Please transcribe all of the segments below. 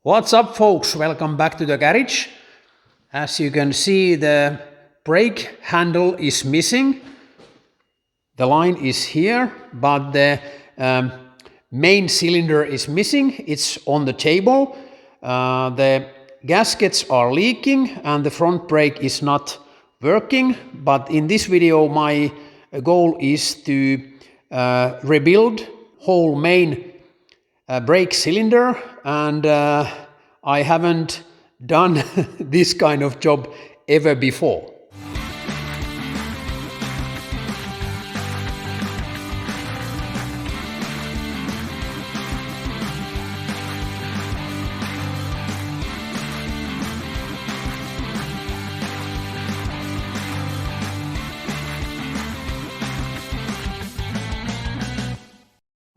What's up, folks? Welcome back to the garage. As you can see, the brake handle is missing. The line is here, but the main cylinder is missing. It's on the table. The gaskets are leaking and the front brake is not working. But in this video, my goal is to rebuild whole main brake cylinder, and I haven't done this kind of job ever before.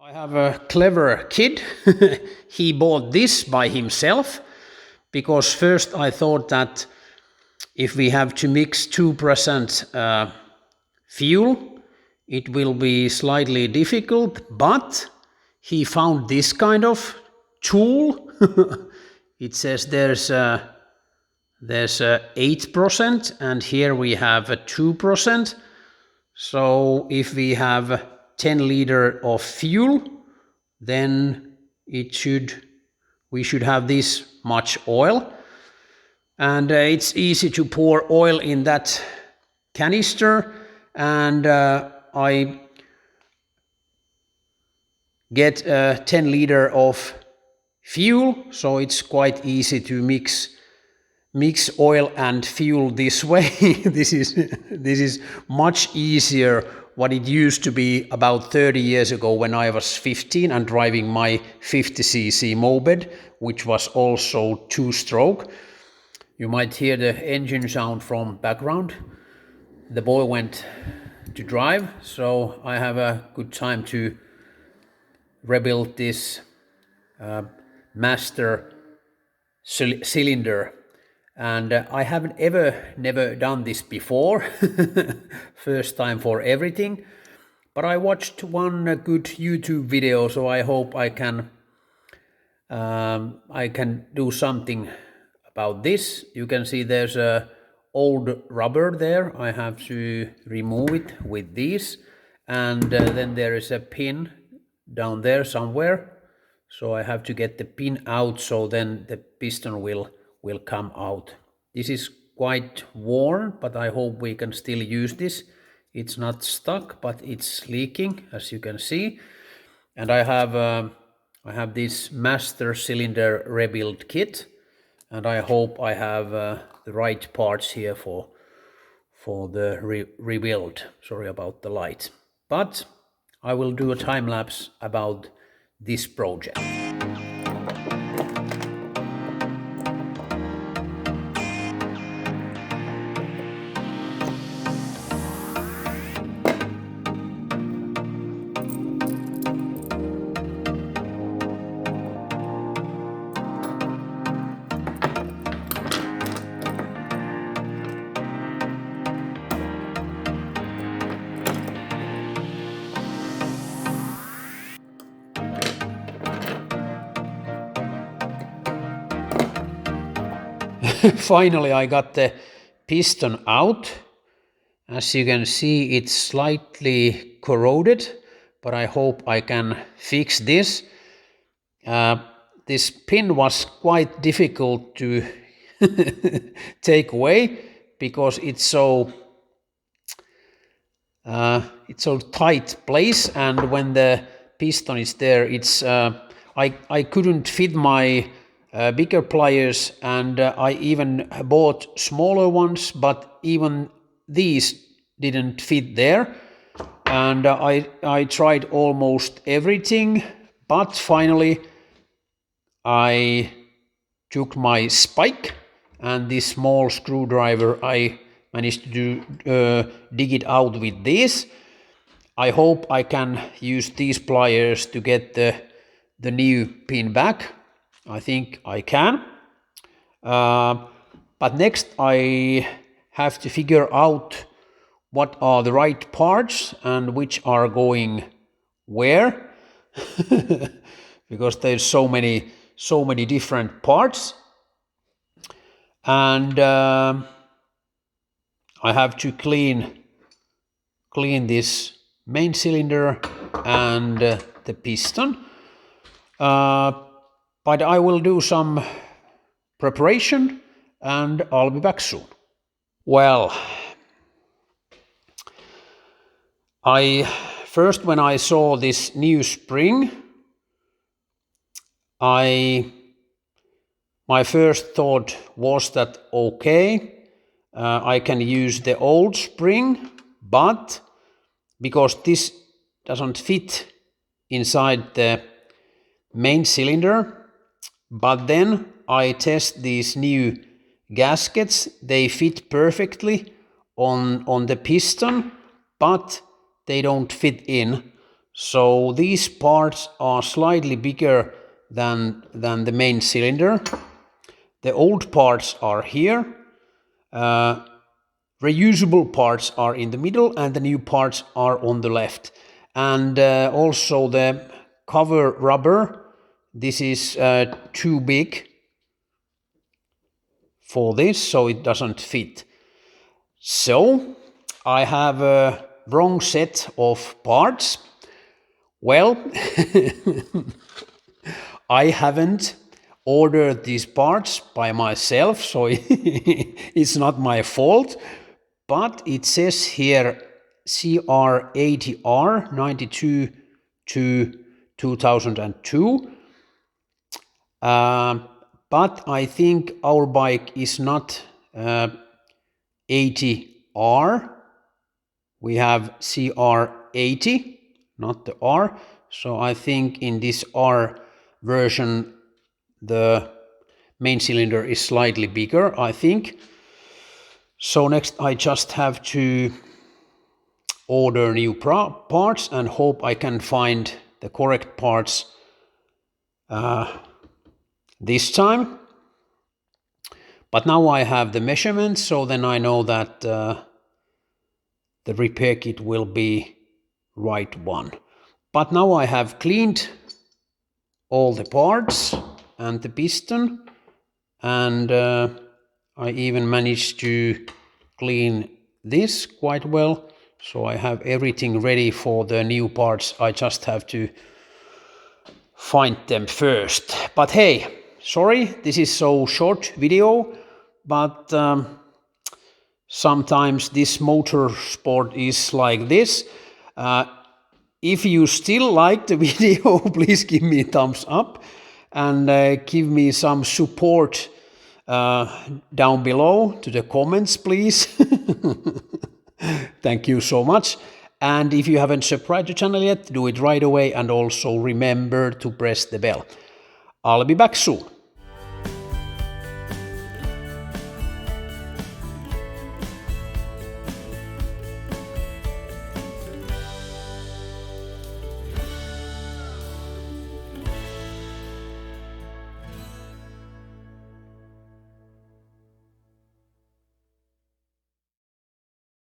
I have a clever kid. He bought this by himself because first I thought that if we have to mix 2% fuel, it will be slightly difficult, but he found this kind of tool. It says there's 8% and here we have 2%. So if we have 10 liter of fuel, then we should have this much oil. And it's easy to pour oil in that canister, and I get 10 liter of fuel, so it's quite easy to mix oil and fuel this way. This is much easier what it used to be about 30 years ago when I was 15 and driving my 50cc moped, which was also 2-stroke. You might hear the engine sound from background. The boy went to drive, so I have a good time to rebuild this master cylinder. And I haven't never done this before. First time for everything. But I watched one good YouTube video, so I hope I can do something about this. You can see there's a old rubber there. I have to remove it with these, and then there is a pin down there somewhere. So I have to get the pin out, so then the piston will come out. This is quite worn, but I hope we can still use this. It's not stuck, but it's leaking, as you can see. And I have this master cylinder rebuild kit, and I hope I have the right parts here for the rebuild. Sorry about the light, but I will do a time lapse about this project. Finally, I got the piston out. As you can see, it's slightly corroded, but I hope I can fix this. This pin was quite difficult to take away because it's so tight place, and when the piston is there, it's I couldn't fit my bigger pliers, and I even bought smaller ones, but even these didn't fit there. And I tried almost everything, but finally I took my spike and this small screwdriver. I managed to dig it out with this. I hope I can use these pliers to get the new pin back. I think I can. But next I have to figure out what are the right parts and which are going where. Because there's so many so many different parts. And I have to clean this main cylinder and the piston. But I will do some preparation and I'll be back soon. Well, when I saw this new spring, my first thought was that okay, I can use the old spring, but because this doesn't fit inside the main cylinder, but then I test these new gaskets, they fit perfectly on the piston, but they don't fit in. So these parts are slightly bigger than the main cylinder. The old parts are here. Reusable parts are in the middle and the new parts are on the left. And also the cover rubber, this is too big for this, so it doesn't fit. So I have a wrong set of parts. Well, I haven't ordered these parts by myself, so it's not my fault. But it says here CR80R 92 to 2002. But I think our bike is not 80R. We have CR80, not the R. So I think in this R version, the main cylinder is slightly bigger, I think. So next I just have to order new parts and hope I can find the correct parts this time. But now I have the measurements, so then I know that the repair kit will be right one. But now I have cleaned all the parts and the piston, and I even managed to clean this quite well. So I have everything ready for the new parts. I just have to find them first. But hey, sorry, this is so short video, but sometimes this motorsport is like this. If you still like the video, please give me a thumbs up and give me some support down below to the comments, please. Thank you so much. And if you haven't subscribed to the channel yet, do it right away, and also remember to press the bell. I'll be back soon.